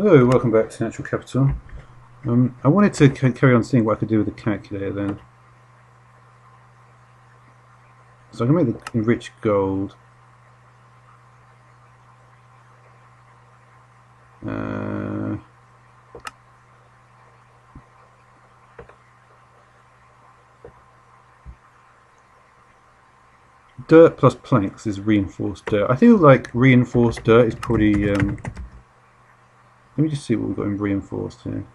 Hello, welcome back to Natural Capital. I wanted to carry on seeing what I could do with the calculator then. So I can make the enriched gold. Dirt plus planks is reinforced dirt. I feel like reinforced dirt is probably... let me just see what we've got in reinforced here.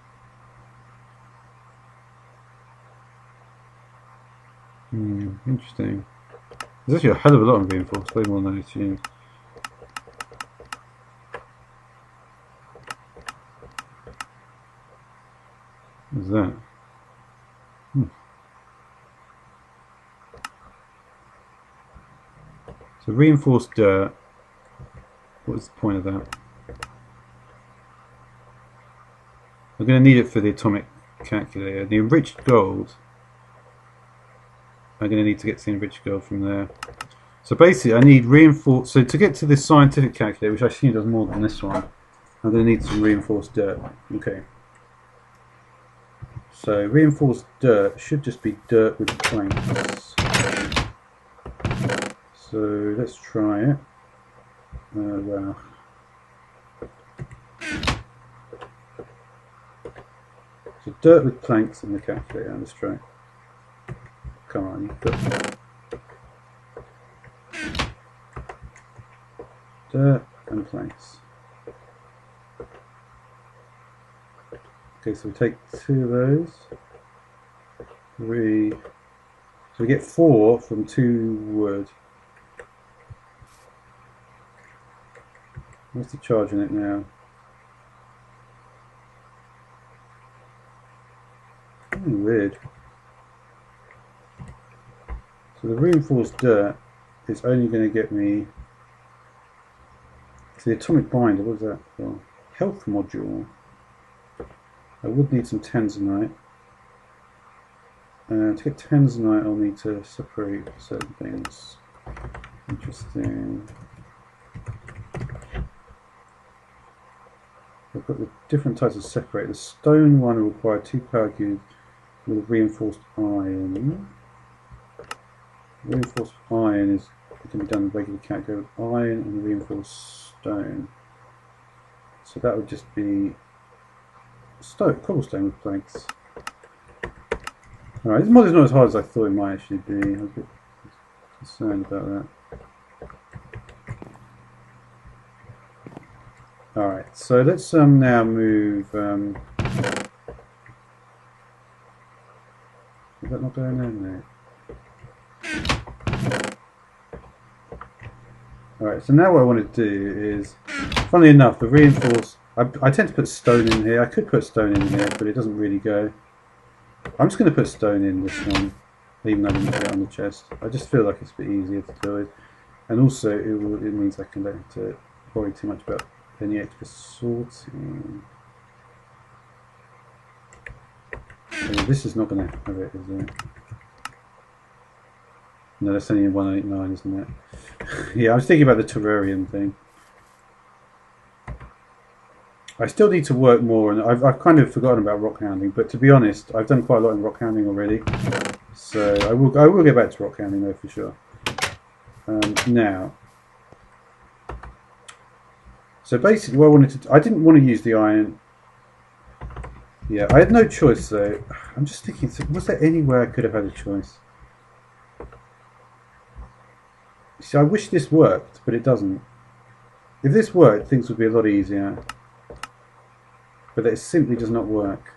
Interesting. There's actually a hell of a lot in reinforced, way more than I assumed. What's that? So reinforced dirt. What's the point of that? I'm going to need it for the atomic calculator. The enriched gold, I'm going to need to get the enriched gold from there. So basically I need reinforced, so to get to this scientific calculator, which I assume does more than this one, I'm going to need some reinforced dirt. Okay. So reinforced dirt should just be dirt with planks. So let's try it. Wow. So dirt with planks in the calculator. Let's try. Come on, dirt and planks. Okay, so we take 2 of those. 3. So we get 4 from 2 wood. What's the charge on it now? Weird. So the reinforced dirt is only going to get me to the atomic binder. What is that for? Health module. I would need some tanzanite. To get tanzanite, I'll need to separate certain things. Interesting. I've got the different types of separator. The stone one will require 2 power cubes with reinforced iron. Reinforced iron is can be done with regular calculator with iron and reinforced stone. So that would just be stone, cobblestone with planks. Alright, this mod is not as hard as I thought it might actually be. I was a bit concerned about that. Alright, so let's now move. Is that not going in there? Alright, so now what I want to do is, funnily enough, the reinforced. I tend to put stone in here. I could put stone in here, but it doesn't really go. I'm just going to put stone in this one, even though I didn't put it on the chest. I just feel like it's a bit easier to do it. And also, it means I can don't have to worry too much about any extra sorting. So this is not going to have it, is it? No, that's only in 189, isn't it? Yeah, I was thinking about the terrarium thing. I still need to work more, and I've kind of forgotten about rock hounding. But to be honest, I've done quite a lot in rock hounding already, so I will get back to rock hounding though for sure. Now, so basically, what I wanted to, I didn't want to use the iron. Yeah, I had no choice though. I'm just thinking, was there anywhere I could have had a choice? See, I wish this worked, but it doesn't. If this worked, things would be a lot easier. But it simply does not work.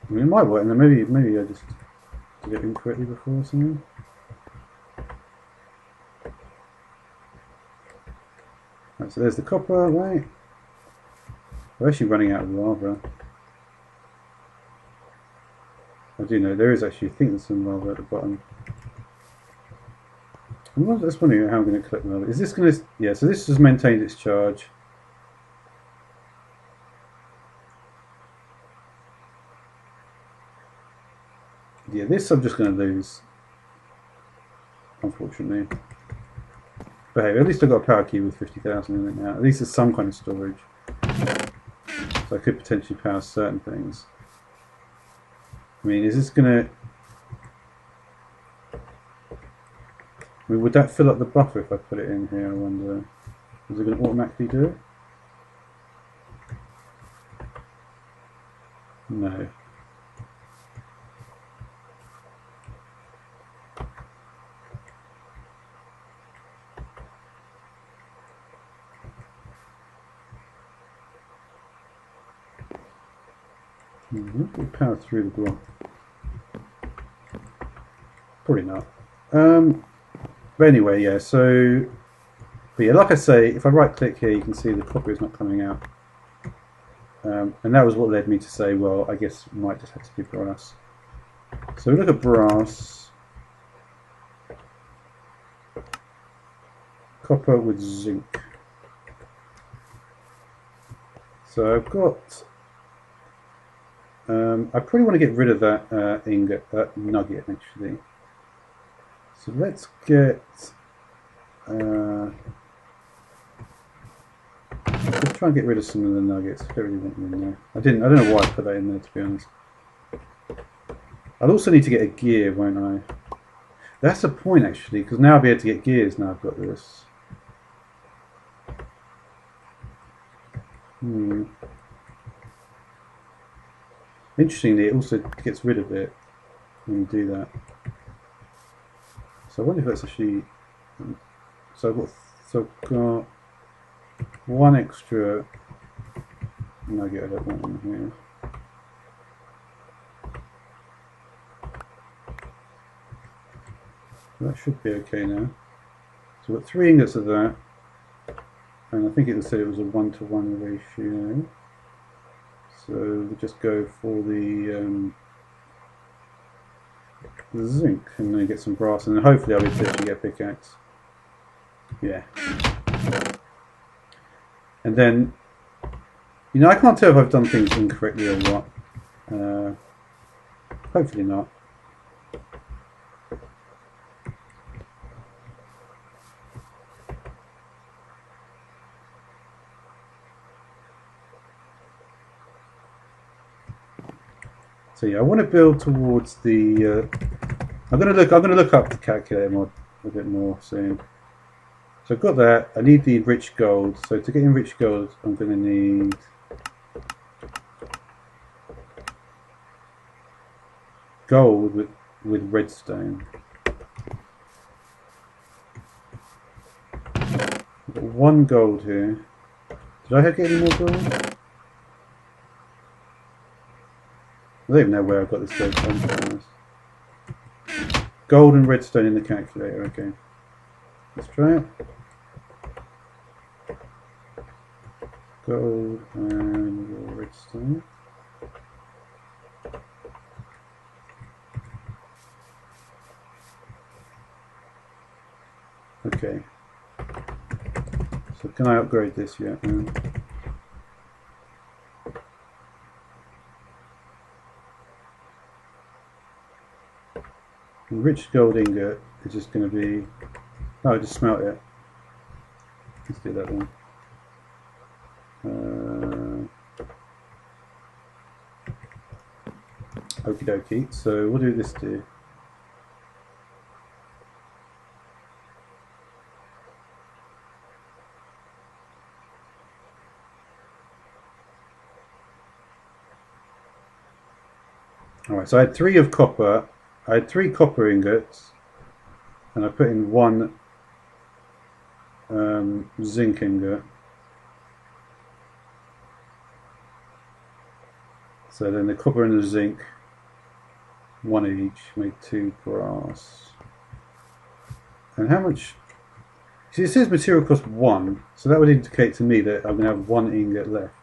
I mean, it might work, and then maybe I just did it incorrectly before or something. Right, so there's the copper, right? We're actually running out of lava. I do know there is actually, I think there's some lava at the bottom. I'm just wondering how I'm going to collect lava. Is this going to... Yeah, so this has maintained its charge. Yeah, this I'm just going to lose. unfortunately. But hey, at least I've got a power key with 50,000 in it now. At least there's some kind of storage. So I could potentially power certain things. I mean, is this gonna... I mean, would that fill up the buffer if I put it in here, I wonder? Is it going to automatically do it? No. We'll power through the block. Probably not. But anyway, yeah, so... But yeah, like I say, if I right click here, you can see the copper is not coming out. And that was what led me to say, well, I guess it might just have to be brass. So we look at brass. Copper with zinc. So I've got... I probably want to get rid of that ingot, that nugget actually. So let's get... let's try and get rid of some of the nuggets. I don't really want them in there. I don't know why I put that in there, to be honest. I'll also need to get a gear, won't I? That's the point actually, because now I'll be able to get gears now I've got this. Interestingly, it also gets rid of it when you do that. So I wonder if that's actually... So I've got one extra nugget I don't want in here. That should be okay now. So we've got 3 ingots of that, and I think it said it was a 1-to-1 ratio. So we'll just go for the zinc and then get some brass, and then hopefully I'll be able to actually get a pickaxe. Yeah. And then, you know, I can't tell if I've done things incorrectly or what. Hopefully not. So yeah, I want to build towards the. I'm gonna look up the calculator mod a bit more soon. So I've got that. I need the enriched gold. So to get enriched gold, I'm going to need gold with redstone. I've got 1 gold here. Did I get any more gold? I don't even know where I got this gold from, to be honest. Gold and redstone in the calculator, okay. Let's try it. Gold and redstone. Okay. So can I upgrade this yet? No. Enriched gold ingot is just going to be... Oh, just smelt it. Let's do that one. Okie dokie. So what do this do? Alright, so I had 3 of copper. I had 3 copper ingots, and I put in 1 zinc ingot. So then the copper and the zinc, 1 of each, make 2 brass. And how much? See, it says material cost 1, so that would indicate to me that I'm going to have 1 ingot left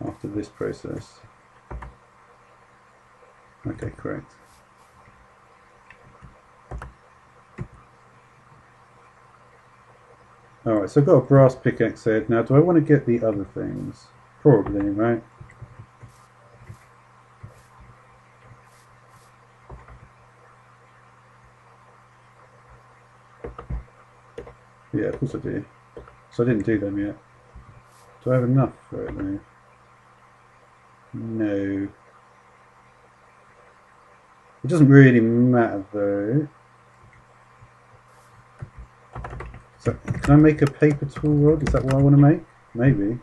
after this process. Okay, correct. Alright, so I've got a brass pickaxe head. Now, do I want to get the other things? Probably, right? Yeah, of course I do. So I didn't do them yet. Do I have enough for it now? No. It doesn't really matter though. So, can I make a paper tool rod? Is that what I want to make? Maybe.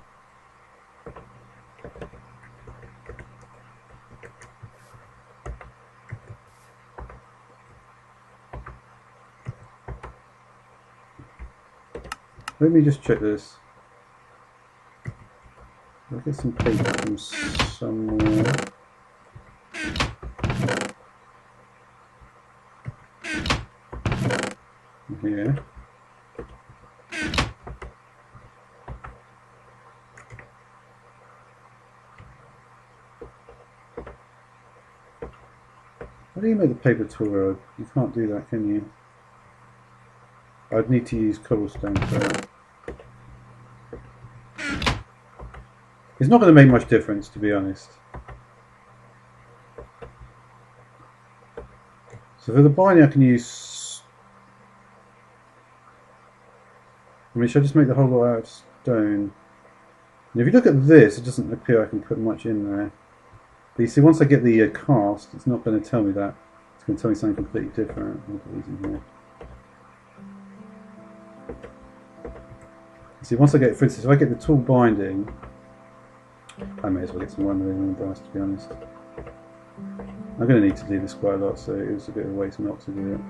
Let me just check this. I'll get some paper from somewhere. Here. How do you make the paper tool rod? You can't do that, can you? I'd need to use cobblestone for it. It's not going to make much difference, to be honest. So for the binding I can use... I mean, should I just make the whole lot out of stone? And if you look at this, it doesn't appear I can put much in there. But you see, once I get the cast, it's not going to tell me that. It's going to tell me something completely different. I'll put these in here. You see, once I get, for instance, if I get the tool binding, I may as well get some one aluminum brass, to be honest. I'm going to need to do this quite a lot, so it was a bit of a waste not to do it.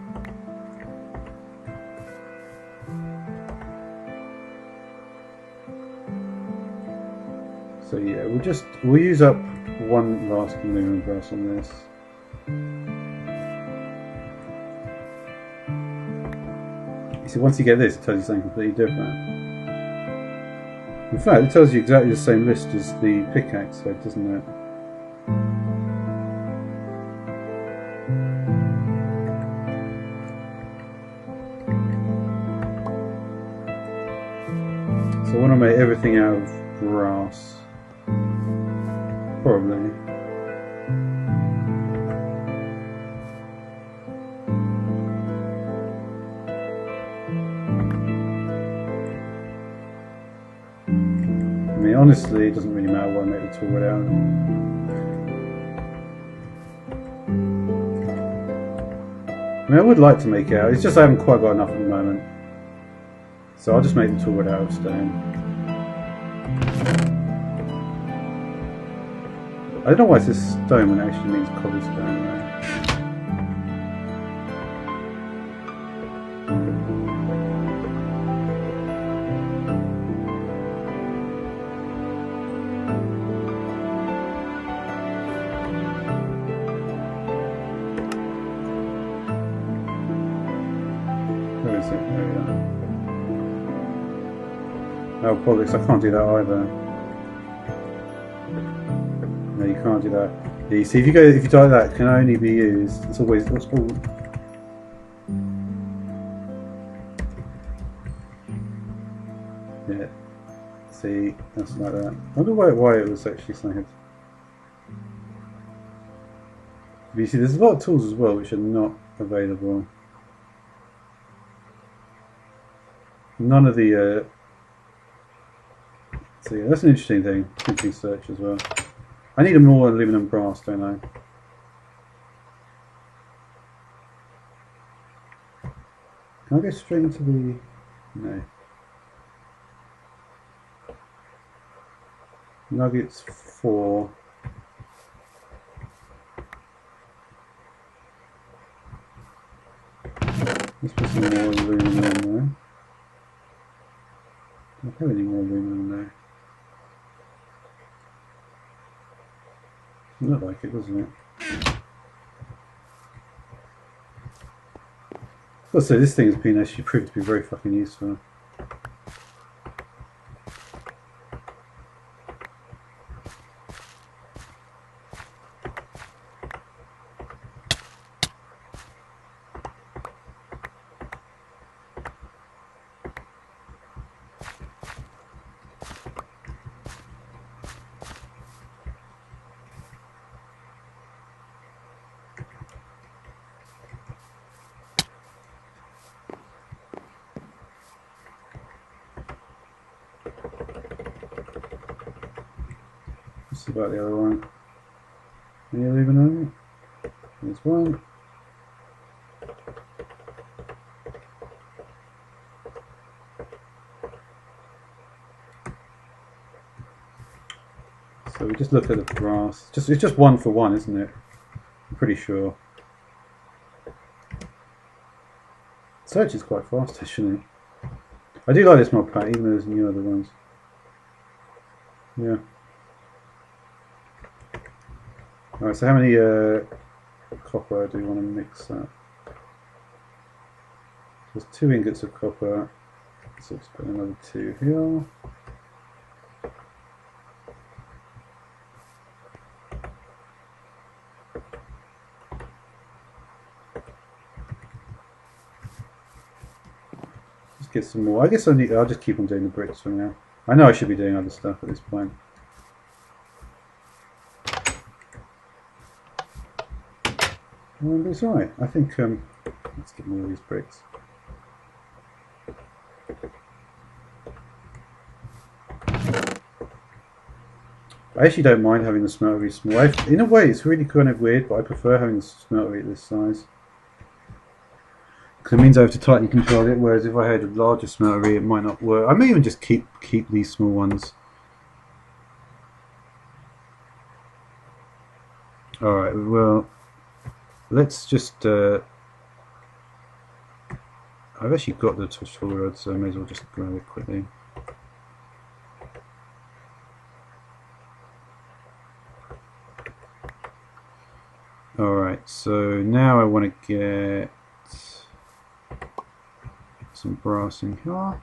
So yeah, we'll use up one last aluminum brass on this. You see, once you get this, it tells you something completely different. In fact, it tells you exactly the same list as the pickaxe head, doesn't it? So I want to make everything out of brass. Probably. I mean, honestly, it doesn't really matter what I make the tool rod out of. I mean, I would like to make it out, it's just I haven't quite got enough at the moment. So I'll just make the tool rod out of stone. I don't know why it says stone when it actually means cobblestone, right? Where is it? There we are. Oh, bollocks, I can't do that either. No, you can't do that. Yeah, you see, if you do that, it can only be used. It's always what's called. Yeah. See, that's like that. I wonder why it was actually something. But you see, there's a lot of tools as well which are not available. None of the. So yeah, that's an interesting thing. Interesting search as well. I need a more aluminum brass, don't I? Can I go straight into the... No. Nuggets 4. Let's put some more aluminum in there. I don't have any more aluminum there. Doesn't look like it, doesn't it? Also, this thing has been actually proved to be very fucking useful. What's about the other one? Any illuminate? There's one. So we just look at the brass. It's just 1 for 1, isn't it? I'm pretty sure. Search is quite fast, actually. I do like this mod pack, even though there's new other ones. Yeah. Alright, so how many copper do we want to mix up? There's 2 ingots of copper. So let's put another 2 here. Just get some more. I guess I'll just keep on doing the bricks for now. I know I should be doing other stuff at this point. But it's alright. I think let's get more of these bricks. I actually don't mind having the smeltery small. In a way, it's really kind of weird, but I prefer having the smeltery at this size. Because it means I have to tightly control it, whereas if I had a larger smeltery, it might not work. I may even just keep these small ones. Alright, well, let's just... I've actually got the tool rod, so I may as well just grab it quickly. Alright, so now I want to get some brass in here.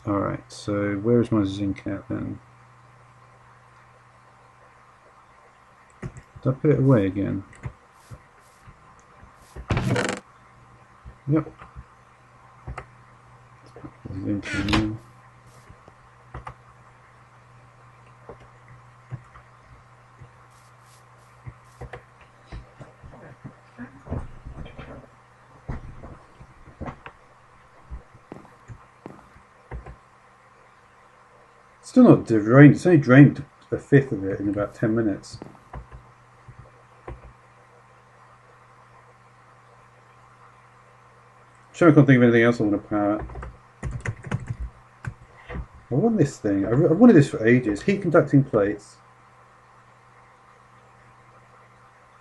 Alright, so where's my zinc at then? Did I put it away again? Yep. Zinc in there. Still not drained. It's only drained a fifth of it in about 10 minutes. I'm sure I can't think of anything else I want to power. I want this thing. I've wanted this for ages. Heat conducting plates.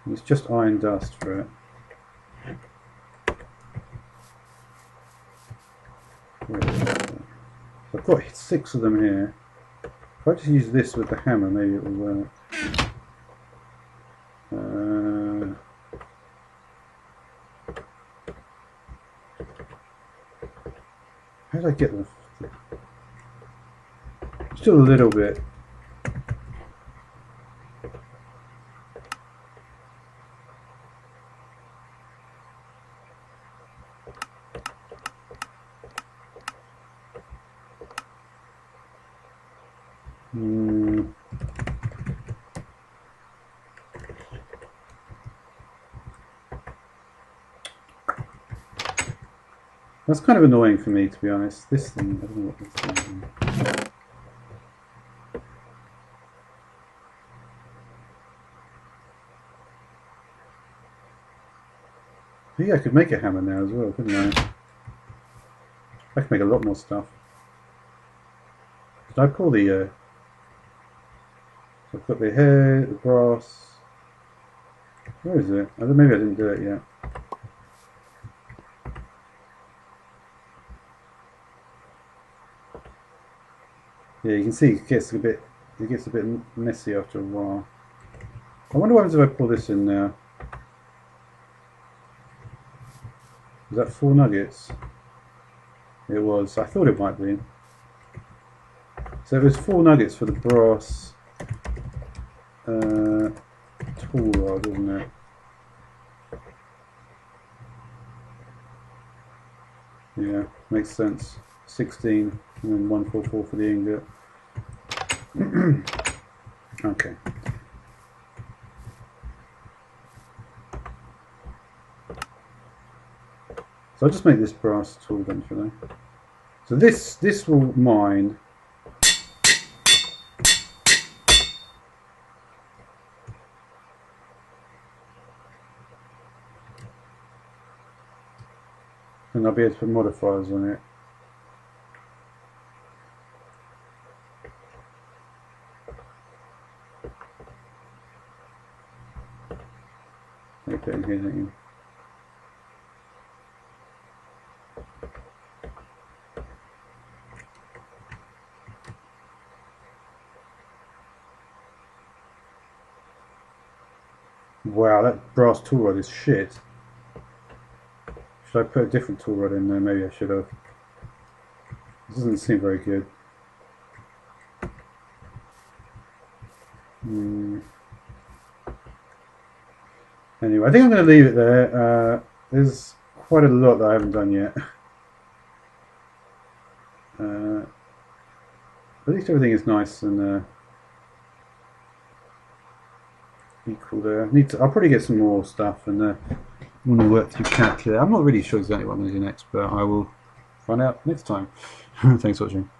And it's just iron dust for it. So I've got 6 of them here. If I just use this with the hammer, maybe it will work. How did I get them? Still a little bit. That's kind of annoying for me, to be honest. This thing, I don't know what this thing is. Yeah, I could make a hammer now as well, couldn't I? I could make a lot more stuff. Did I pull the... So I've got the hair, the brass... Where is it? Maybe I didn't do it yet. Yeah, you can see it gets a bit messy after a while. I wonder what happens if I pull this in now. Was that 4 nuggets? It was. I thought it might be. So it was 4 nuggets for the brass tool rod, wasn't it? Yeah, makes sense. 16 and then 144 for the ingot. Okay. So I'll just make this brass tool then, shall I? So this will mine. And I'll be able to put modifiers on it. Okay, here. Wow, that brass tool rod is shit. Should I put a different tool rod in there? Maybe I should have. This doesn't seem very good. Anyway, I think I'm going to leave it there. There's quite a lot that I haven't done yet. At least everything is nice and equal there. I'll probably get some more stuff and want to work through calculator. I'm not really sure exactly what I'm going to do next, but I will find out next time. Thanks for watching.